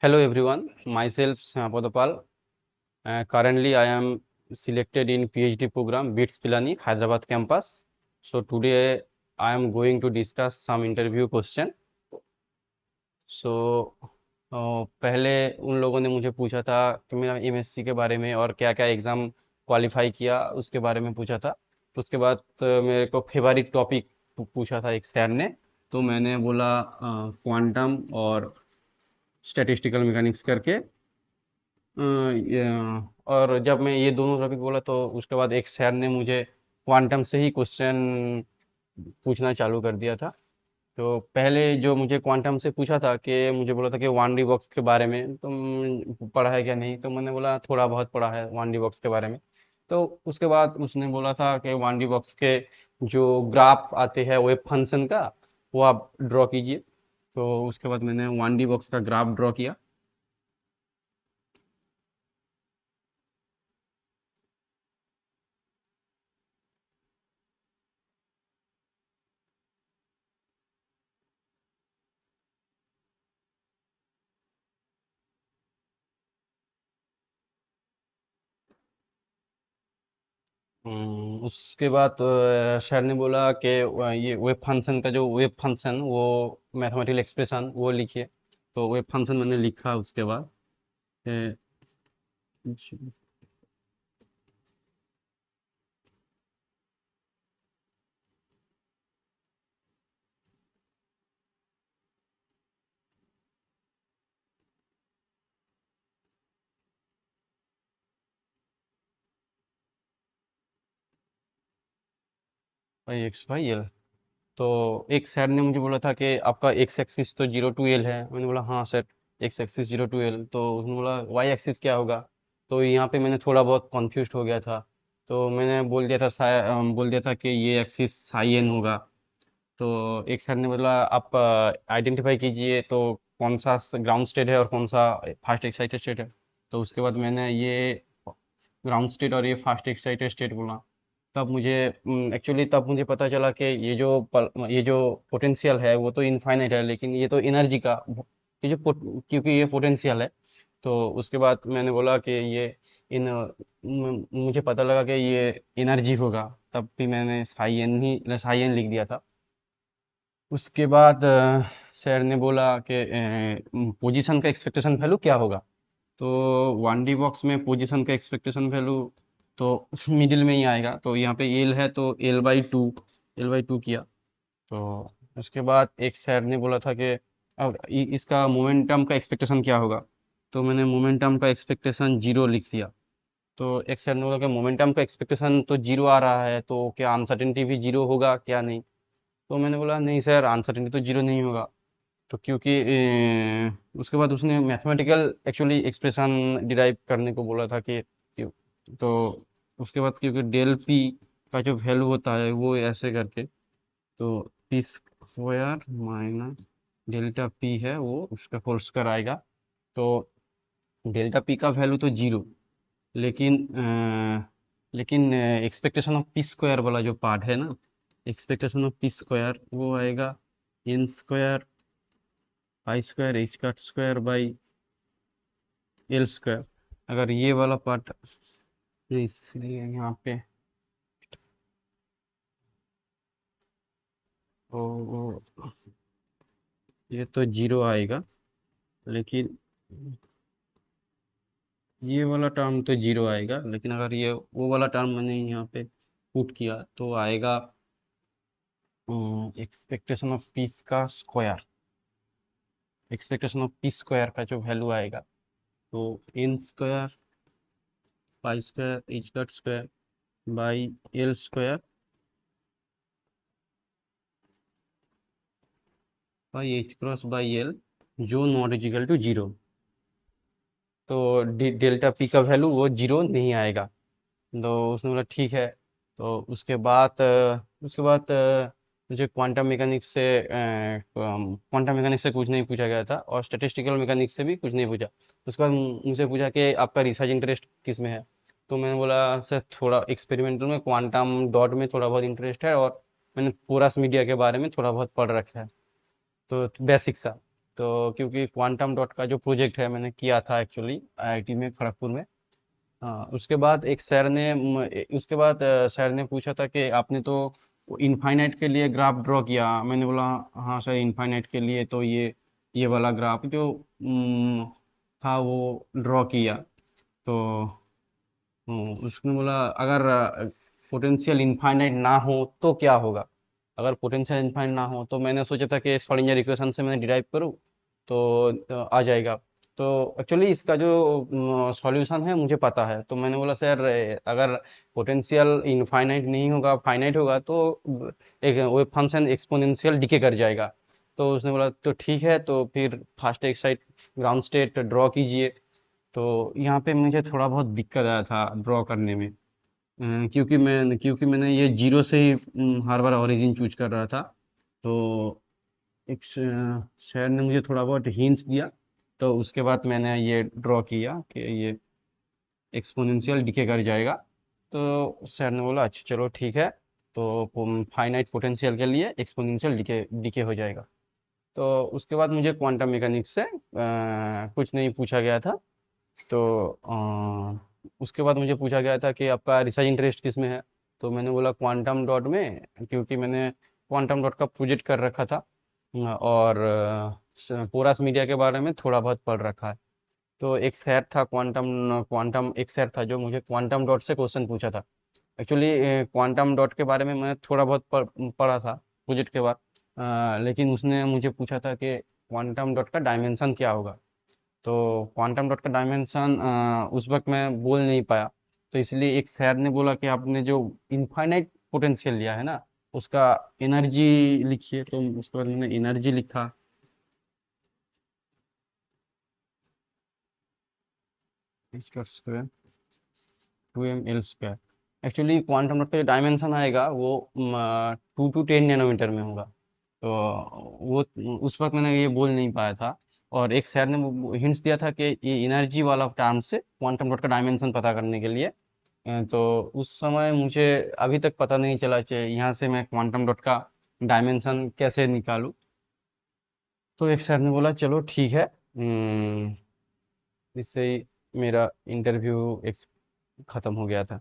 Hello everyone, myself Syamapodapal. Currently, I am selected in PhD program BITS Pilani, Hyderabad campus. So today I am going to discuss some interview question. So पहले उन लोगों ने मुझे पूछा था कि मेरा एमएससी के बारे में और क्या क्या एग्ज़ाम क्वालिफाई किया उसके बारे में पूछा था। तो उसके बाद मेरे को फेवरेट टॉपिक पूछा था एक सर ने। तो मैंने बोला क्वांटम और स्टैटिस्टिकल मैकेनिक्स करके। और जब मैं ये दोनों टॉपिक बोला तो उसके बाद एक सर ने मुझे क्वांटम से ही क्वेश्चन पूछना चालू कर दिया था। तो पहले जो मुझे क्वांटम से पूछा था कि मुझे बोला था कि वन डी बॉक्स के बारे में तुम पढ़ा है क्या नहीं, तो मैंने बोला थोड़ा बहुत पढ़ा है वन डी बॉक्स के बारे में। तो उसके बाद उसने बोला था कि वन डी बॉक्स के जो ग्राफ आते हैं वेव फंक्शन का वो आप ड्रॉ कीजिए। तो उसके बाद मैंने वन डी बॉक्स का ग्राफ ड्रॉ किया। उसके बाद सर ने बोला कि ये वेव फंक्शन का जो वेव फंक्शन वो मैथमेटिकल एक्सप्रेशन वो लिखिए। तो वेव फंक्शन मैंने लिखा उसके बाद ए, भाई एक्स भाई एल। तो एक सर ने मुझे बोला था कि आपका एक्स एक्सिस तो 0 to L है। मैंने बोला हाँ sir, x axis 0 to L। तो उसने बोला वाई एक्सिस क्या होगा। तो यहाँ पे मैंने थोड़ा बहुत कंफ्यूज हो गया था। तो मैंने बोल दिया था कि ये एक्सिस साई एन होगा। तो एक सर ने बोला आप आइडेंटिफाई कीजिए तो कौन सा ग्राउंड स्टेट है और कौन सा फास्ट एक्साइटेड स्टेट है। तो उसके बाद मैंने ये ग्राउंड स्टेट और ये फास्ट एक्साइटेड स्टेट बोला। तब मुझे एक्चुअली तब मुझे पता चला कि ये जो पोटेंशियल है वो तो इनफाइनाइट है, लेकिन ये तो एनर्जी का क्योंकि ये पोटेंशियल है। तो उसके बाद मैंने बोला कि ये मुझे पता लगा कि ये एनर्जी होगा। तब भी मैंने साई एन लिख दिया था। उसके बाद सर ने बोला कि पोजीशन का एक्सपेक्टेशन वैल्यू क्या होगा। तो वन डी बॉक्स में पोजीशन का एक्सपेक्टेशन वैल्यू तो मिडिल में ही आएगा। तो यहाँ पे एल है तो एल बाई टू किया। तो उसके बाद एक सर ने बोला था कि अब इसका मोमेंटम का एक्सपेक्टेशन क्या होगा। तो मैंने मोमेंटम का एक्सपेक्टेशन 0 लिख दिया। तो एक सर ने बोला कि मोमेंटम का एक्सपेक्टेशन तो 0 आ रहा है तो क्या अनसर्टेनिटी भी 0 होगा क्या नहीं। तो मैंने बोला नहीं सर, अनसर्टेनिटी तो 0 नहीं होगा। तो क्योंकि उसके बाद उसने मैथमेटिकल एक्चुअली एक्सप्रेशन डिराइव करने को बोला था तो उसके बाद क्योंकि डेल पी का जो वैल्यू होता है वो ऐसे करके, तो P square minus delta P है वो उसका होल स्क्वायर आएगा। तो डेल्टा पी का वैल्यू तो 0, लेकिन लेकिन एक्सपेक्टेशन ऑफ पी स्क्वायर वाला जो पार्ट है ना, एक्सपेक्टेशन ऑफ पी स्क्वायर वो आएगा N square pi square H का स्क्वायर बाई एल स्क्वायर। अगर ये वाला पार्ट, इसलिए यहाँ पे ओ, ये तो 0 आएगा, लेकिन ये वाला टर्म तो 0 आएगा, लेकिन अगर ये वो वाला टर्म मैंने यहाँ पे पुट किया तो आएगा एक्सपेक्टेशन ऑफ पीस का square. Expectation of P square का जो वैल्यू आएगा तो N square pi square H dot square by L square by H cross by L, जो नॉट इजिकल टू 0। तो डेल्टा पी का वैल्यू वो 0 नहीं आएगा। तो उसने बोला ठीक है। तो उसके बाद मुझे क्वांटम मैकेनिक्स से कुछ नहीं पूछा गया था और स्टैटिस्टिकल मैकेनिक्स से भी कुछ नहीं पूछा। उसके बाद मुझसे पूछा कि आपका रिसर्च इंटरेस्ट किस में है। तो मैंने बोला सर थोड़ा एक्सपेरिमेंटल में क्वांटम डॉट में थोड़ा बहुत इंटरेस्ट है और मैंने पोरस मीडिया के बारे में थोड़ा बहुत पढ़ रखा है, तो बेसिक सा। तो क्योंकि क्वांटम डॉट का जो प्रोजेक्ट है मैंने किया था एक्चुअली आईआईटी में खड़गपुर में। हाँ, उसके बाद एक सर ने उसके बाद सर ने पूछा था कि आपने तो इनफाइनाइट के लिए ग्राफ ड्रॉ किया। मैंने बोला हाँ सर, इनफाइनाइट के लिए तो ये वाला ग्राफ जो था वो ड्रॉ किया। तो उसने बोला अगर पोटेंशियल इनफाइनाइट ना हो तो क्या होगा। अगर पोटेंशियल इनफाइनाइट ना हो तो मैंने सोचा था कि श्रोडिंगर इक्वेशन से मैं डिराइव करूँ तो आ जाएगा। तो एक्चुअली इसका जो सॉल्यूशन है मुझे पता है। तो मैंने बोला सर अगर पोटेंशियल इनफाइनाइट नहीं होगा, फाइनाइट होगा तो एक वो फंक्शन एक्सपोनेंशियल डिके कर जाएगा। तो उसने बोला तो ठीक है, तो फिर फर्स्ट एक साइड ग्राउंड स्टेट ड्रॉ कीजिए। तो यहाँ पे मुझे थोड़ा बहुत दिक्कत आया था ड्रॉ करने में। क्योंकि मैंने ये जीरो से ही हर बार ओरिजिन चूज कर रहा था। तो एक सर ने मुझे थोड़ा बहुत हिंट्स दिया। तो उसके बाद मैंने ये ड्रॉ किया कि ये एक्सपोनेंशियल डिके कर जाएगा। तो सर ने बोला अच्छा चलो ठीक है, तो फाइनाइट पोटेंशियल के लिए एक्सपोनेंशियल डिके डिके हो जाएगा। तो उसके बाद मुझे क्वांटम मैकेनिक्स से कुछ नहीं पूछा गया था। तो उसके बाद मुझे पूछा गया था कि आपका रिसर्च इंटरेस्ट किस में है। तो मैंने बोला क्वांटम डॉट में, क्योंकि मैंने क्वांटम डॉट का प्रोजेक्ट कर रखा था। और पोरस मीडिया के बारे में थोड़ा बहुत पढ़ रखा है। तो एक सर था क्वांटम क्वांटम एक सर था जो मुझे क्वांटम डॉट से क्वेश्चन पूछा था। एक्चुअली क्वांटम डॉट के बारे में मैं थोड़ा बहुत पढ़ा था प्रोजेक्ट के बाद। लेकिन उसने मुझे पूछा था कि क्वांटम डॉट का डायमेंशन क्या होगा। तो क्वांटम डॉट का डायमेंशन उस वक्त मैं बोल नहीं पाया। तो इसलिए एक सर ने बोला कि आपने जो इनफाइनाइट पोटेंशियल लिया है ना, उसका एनर्जी लिखिए। तो उसके बाद मैंने एनर्जी लिखा। इसका square 2m L square. Actually quantum dot का जो डायमेंशन आएगा वो 2 to 10 नैनोमीटर में होगा। तो वो उस वक्त मैंने ये बोल नहीं पाया था। और एक सर ने हिंट्स दिया था कि ये एनर्जी वाला टर्म से क्वांटम डॉट का डायमेंशन पता करने के लिए। तो उस समय मुझे अभी तक पता नहीं चला कि यहाँ से मैं क्वांटम डॉट का डायमेंशन कैसे निकालूं। तो एक सर ने बोला चलो ठीक है। इससे ही मेरा इंटरव्यू खत्म हो गया था।